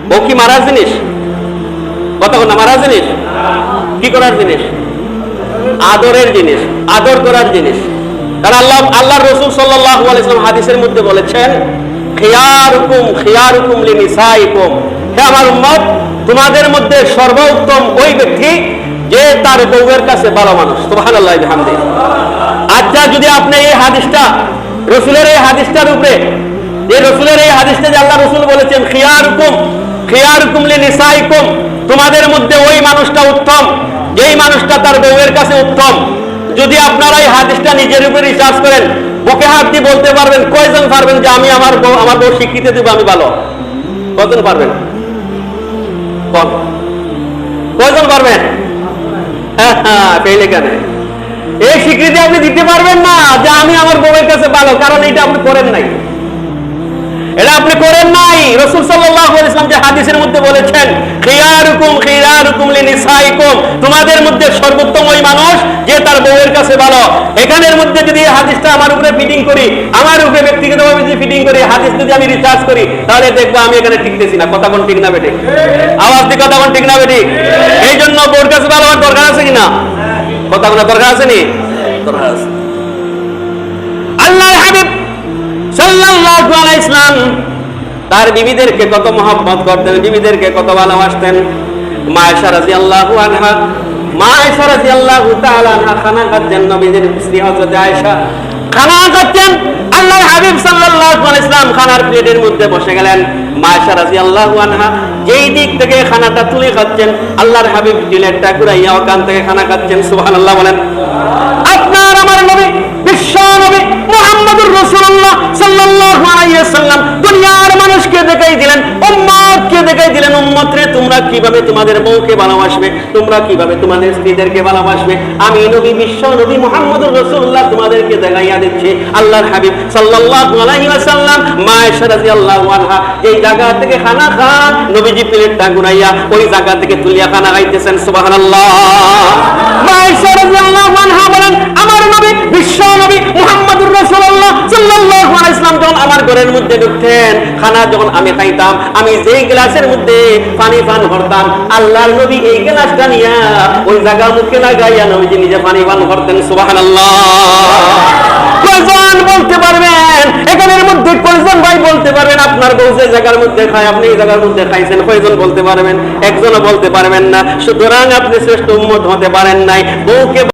বউ কি মারার জিনিস? কতক্ষণ না মারার জিনিস? কি করার জিনিস? আদরের জিনিস, আদর করার জিনিস। কারণ আল্লাহ রাসূল সাল্লাল্লাহু আলাইহি ওয়াসাল্লাম হাদিসের মধ্যে বলেছেন, খিয়ারুকুম খিয়ারুকুম লিনিসাইকুম, হে আমার উম্মত, তোমাদের মধ্যে সর্বোত্তম ওই ব্যক্তি যে তার বউয়ের কাছে ভালো মানুষ। সুবহানাল্লাহ ওয়া বিহামদিহি। আচ্ছা, যদি আপনি এই হাদিসটা রাসূলের এই হাদিসটার উপরে, এই রাসূলের এই হাদিসটা যে আল্লাহ রাসূল বলেছেন খিয়ারুকুম খিয়ারুকুম লিনিসাইকুম, তোমাদের মধ্যে ওই মানুষটা উত্তম যেই মানুষটা তার বউয়ের কাছে উত্তম, যদি আপনারা এই হাদিসটা নিজের উপরে রিসার্চ করেন, বুকে হাত দিয়ে বলতে পারবেন, কয়জন পারবেন যে আমি আমার বউ স্বীকৃতি দেব আমি ভালো? কয়জন পারবেন? কয়জন পারবেন? পেলে কেন এই স্বীকৃতি আপনি দিতে পারবেন না যে আমি আমার বউয়ের কাছে ভালো, কারণ এটা আপনি করেন নাই, এটা আপনি করেন নাই। রাসূল সাল্লাল্লাহু আলাইহি ওয়াসাল্লাম যে হাদিসের মধ্যে বলেছেন খিয়ারুকুম খিয়ারুকুম লিনিসাইকুম, তোমাদের মধ্যে সর্বোত্তম ওই মানুষ যে তার বউয়ের কাছে ভালো। এখানের মধ্যে যদি এই হাদিসটা আমার উপরে ফিটিং করি, আমার উপরে ব্যক্তিগতভাবে যদি ফিটিং করি, হাদিস যদি আমি রিসার্চ করি, তাহলে দেখবো আমি এখানে টিকতেছি না। কথা কোন ঠিক না বেঠিক? আওয়াজ দিয়ে কথা কোন ঠিক না বেঠিক? এই জন্য বউয়ের কাছে ভালো হওয়ার দরকার আছে কিনা? কথা কোন দরকার আছে নি? দরকার আছে। আল্লাহর হাবিব সাল্লাল্লাহু আলাইহি ওয়াসাল্লাম তার বিবিদেরকে কত মহব্বত করতেন, বিবিদেরকে কত ভালোবাসতেন। মা আয়েশা রাদিয়াল্লাহু আনহা, মা আয়েশা রাদিয়াল্লাহু তাআলা আনহা খানা খাচ্ছেন, নবীজির স্ত্রী হযরত আয়েশা খানা খাচ্ছেন। আল্লাহর হাবিব সাল্লাল্লাহু আলাইহি ওয়াসাল্লাম খানার প্লেটের মধ্যে বসে গেলেন। মা আয়েশা রাদিয়াল্লাহু আনহা যেই দিক থেকে খানাটা তুলে খাচ্ছেন, আল্লাহর হাবিব প্লেটটা ঘুরাইয়া ওখান থেকে খানা খাচ্ছেন। সুবহানাল্লাহ বলেন। আপনার আমার নবী, বিশ্ব নবী মুহাম্মদুর রাসূলুল্লাহ সাল্লাল্লাহু আলাইহি ওয়াসাল্লাম দুনিয়ার মানুষকে দেখাই দিলেন, উম্মতকে দেখাই দিলেন, উম্মত রে তোমরা কিভাবে তোমাদের বউকে ভালোবাসবে, তোমরা কিভাবে তোমাদের স্ত্রীদেরকে ভালোবাসবে, আমি নবী বিশ্ব নবী মুহাম্মদুর রাসূলুল্লাহ তোমাদেরকে দেখাইয়া দিচ্ছি। আল্লাহর হাবিব সাল্লাল্লাহু আলাইহি ওয়াসাল্লাম মা আয়েশা রাদিয়াল্লাহু আনহা যেই জায়গা থেকে খানা খান, নবীজি প্লেটটা ঘুরাইয়া ওই জায়গা থেকে তুলিয়া খানা খাইতেছেন। সুবহানাল্লাহ। মা আয়েশা রাদিয়াল্লাহু আনহা বলেন, আমার নবী বিশ্ব নবী মুহাম্মদুর রাসূলুল্লাহ সাল্লাল্লাহু আলাইহি ওয়াসাল্লাম যখন আমার ঘরের মধ্যে ঢুকতেন, খানা যখন আমি খাইতাম, আমি যেই গ্লাসের মধ্যে পানি পান করতাম, আল্লাহর নবী এই গ্লাসটা নিয়া ওই জায়গা মুখে লাগাইয়া নবীজি নিজে পানি পান করতেন। সুবহানাল্লাহ। কয়জন বলতে পারবেন এখানের মধ্যে, কয়জন ভাই বলতে পারবেন আপনার বউ যে জায়গার মধ্যে খায় আপনি এই জায়গার মধ্যে খাইছেন? কয়জন বলতে পারবেন? একজনও বলতে পারবেন না। সুতরাং আপনি শ্রেষ্ঠ উম্মত হতে পারেন নাই। বউকে